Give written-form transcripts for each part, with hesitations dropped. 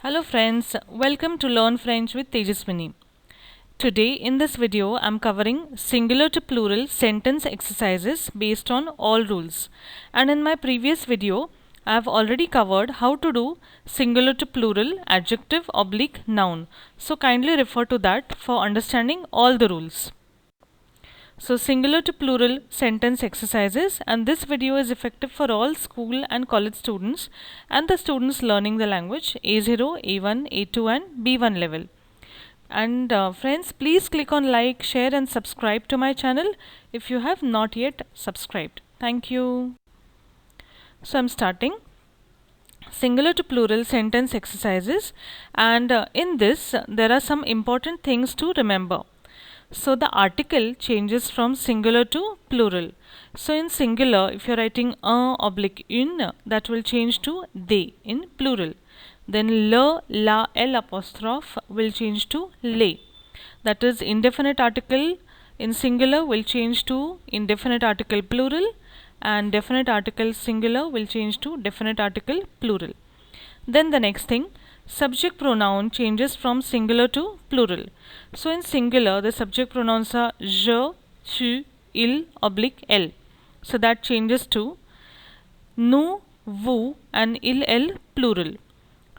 Hello friends, welcome to Learn French with Tejaswini. Today in this video I am covering singular to plural sentence exercises based on all rules. And in my previous video I have already covered how to do singular to plural adjective oblique noun. So kindly refer to that for understanding all the rules. So singular to plural sentence exercises, and this video is effective for all school and college students and the students learning the language A0, A1, A2 and B1 level. And friends, please click on like, share and subscribe to my channel if you have not yet subscribed. Thank you. So I'm starting singular to plural sentence exercises, and in this there are some important things to remember. So the article changes from singular to plural. So in singular, if you're writing un oblique une, that will change to they in plural. Then le, la, l apostrophe will change to le. That is indefinite article in singular will change to indefinite article plural, and definite article singular will change to definite article plural. Then the next thing, subject pronoun changes from singular to plural. So in singular, the subject pronouns are je, tu, il, oblique, elle. So that changes to nous, vous and il, elle plural.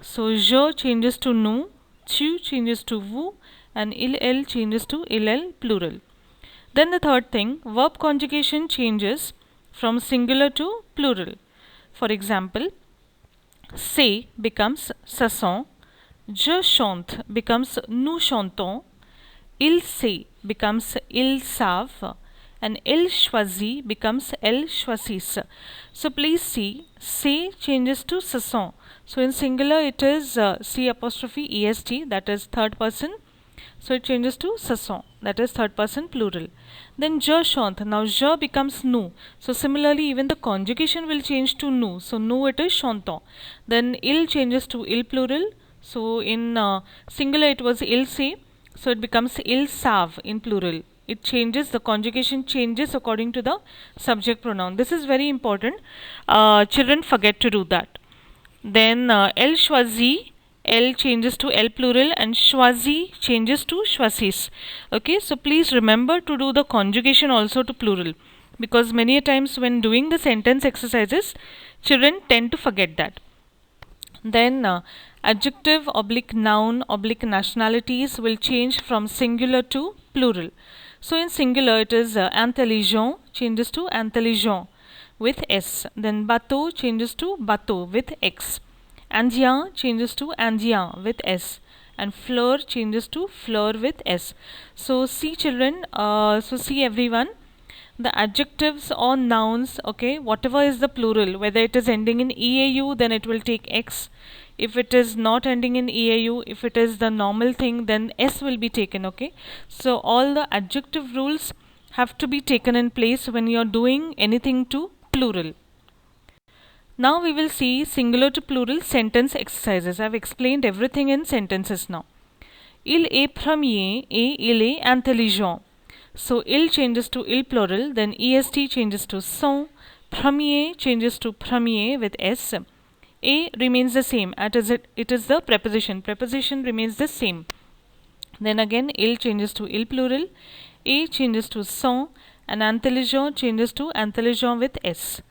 So je changes to nous, tu changes to vous and il, elle changes to il, elle plural. Then the third thing, verb conjugation changes from singular to plural. For example, say becomes ça sent, je chante becomes nous chantons, ils sait becomes ils savent, and elle choisit becomes elles choisissent. So please see, say changes to ce sont. So in singular it is C apostrophe est, that is third person. So it changes to ce sont, that is third person plural. Then je chante, now je becomes nous. So similarly even the conjugation will change to nous. So nous it is chantant. Then il changes to il plural. So in singular it was il say. So it becomes ils savent in plural. It changes, the conjugation changes according to the subject pronoun. This is very important. Children forget to do that. Then elle choisit, elle changes to elle plural and choisit changes to choisis. Okay, so please remember to do the conjugation also to plural, because many a times when doing the sentence exercises, children tend to forget that. Then adjective oblique noun oblique nationalities will change from singular to plural. So in singular it is intelligent changes to intelligent with S. Then bateau changes to bateau with X. Indien changes to indien with S. And fleur changes to fleur with S. So see children, so see everyone, the adjectives or nouns, okay, whatever is the plural, whether it is ending in EAU, then it will take X. If it is not ending in EAU, if it is the normal thing, then S will be taken, okay. So all the adjective rules have to be taken in place when you are doing anything to plural. Now we will see singular to plural sentence exercises. I have explained everything in sentences now. Il est premier et il est intelligent. So il changes to il plural, then est changes to sont, premier changes to premier with S. A remains the same, it is the preposition remains the same. Then again il changes to il plural, A changes to sont, and intelligent changes to intelligent with S.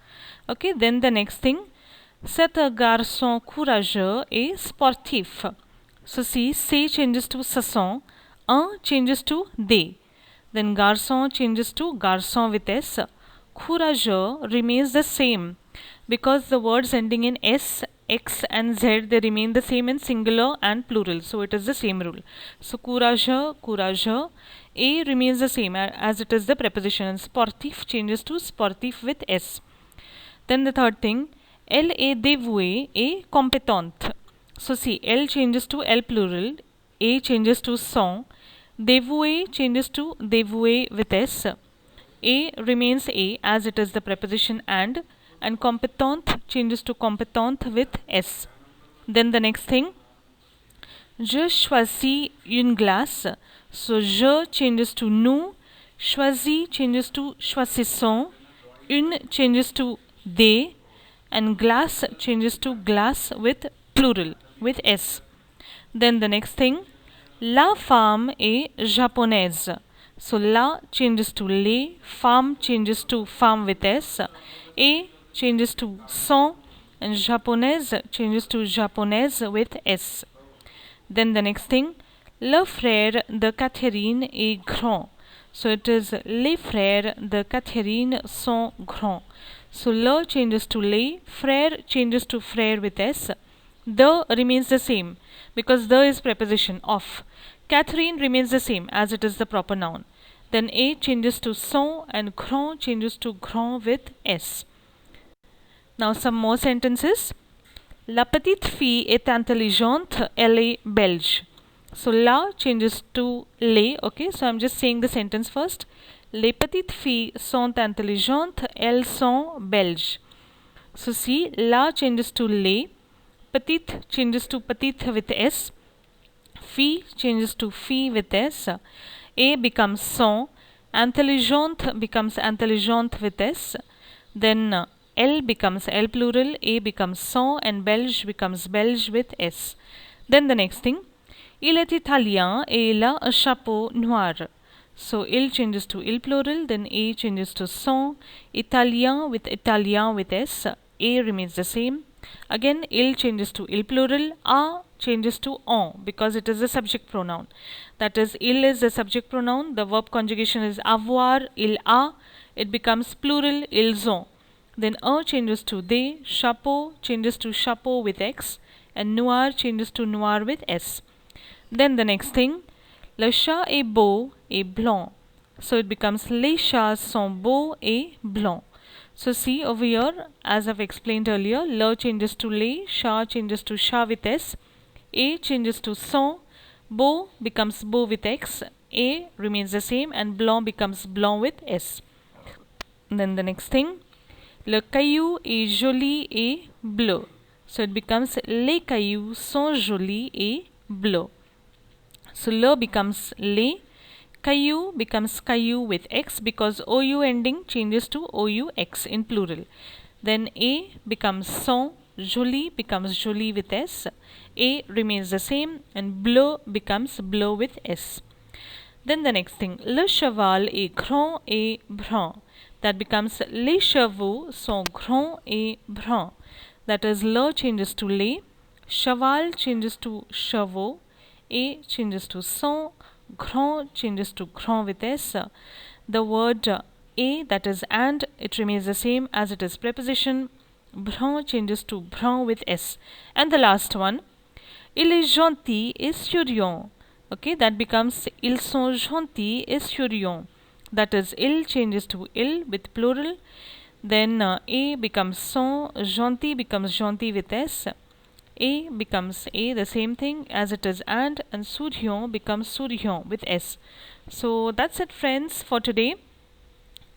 Okay, then the next thing, c'est un garçon courageux et sportif. So see, c'est changes to ce sont, un changes to they. Then garçon changes to garçon with S. Courageux remains the same because the words ending in S, X and Z, they remain the same in singular and plural. So it is the same rule. So courageux, courageux. A remains the same as it is the preposition, and sportif changes to sportif with S. Then the third thing, elle est dévouée et compétente. So see, elle changes to elle plural, A changes to sont, dévoué changes to dévoué with S. A remains A as it is the preposition and compétente changes to compétente with S. Then the next thing, je choisis une glace. So je changes to nous, choisis changes to choisissons, une changes to they, and glace changes to glace with plural with S. Then the next thing, la femme est japonaise. So la changes to les, femme changes to femme with s, et changes to son, and japonaise changes to japonaise with s. Then the next thing, le frère de Catherine est grand. So it is les frères de Catherine sont grands. So le changes to les, frère changes to frère with s. The remains the same because the is preposition of. Catherine remains the same as it is the proper noun. Then a changes to son and grand changes to grand with s. Now some more sentences. La petite fille est intelligente, elle est belge. So la changes to les. Okay, so I'm just saying the sentence first. Les petites filles sont intelligentes, elles sont belges. So see, la changes to les, petite changes to petite with s, fille changes to fille with s, a becomes sont, intelligente becomes intelligente with s, then elle becomes elle plural, a becomes sont, and belge becomes belge with s. Then the next thing, il est italien et il a un chapeau noir. So il changes to il plural, then a changes to sont, italien with s, a remains the same. Again, il changes to il plural, a changes to on because it is a subject pronoun. That is, il is the subject pronoun, the verb conjugation is avoir, il a, it becomes plural, ils ont. Then a changes to they, chapeau changes to chapeau with x, and noir changes to noir with s. Then the next thing, le chat est beau et blanc. So it becomes les chats sont beaux et blancs. So see over here, as I've explained earlier, le changes to les, chat changes to chat with s, a changes to sont, beau becomes beau with x, a remains the same, and blanc becomes blanc with s. Then the next thing, le caillou est joli et bleu. So it becomes les cailloux sont jolis et bleus. So le becomes les, caillou becomes caillou with x because ou ending changes to aux in plural. Then a becomes sont, joli becomes joli with s, a remains the same, and bleu becomes bleu with s. Then the next thing, le cheval est grand et brun. That becomes les chevaux sont grands et bruns. That is, le changes to les, cheval changes to chevaux, a changes to sont, grand changes to grand with s. The word a, that is and, it remains the same as it is preposition. Brun changes to brun with s. And the last one, il est gentil et souriant. Okay, that becomes ils sont gentils et souriants. That is, il changes to il with plural. Then a becomes sont, gentil becomes gentil with s. A becomes a, the same thing as it is and souriant becomes souriant with s. So that's it, friends, for today,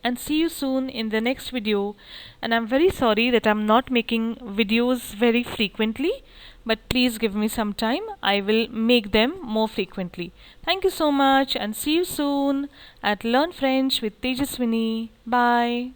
and see you soon in the next video. And I'm very sorry that I'm not making videos very frequently, but please give me some time. I will make them more frequently. Thank you so much, and see you soon at Learn French with Tejaswini. Bye.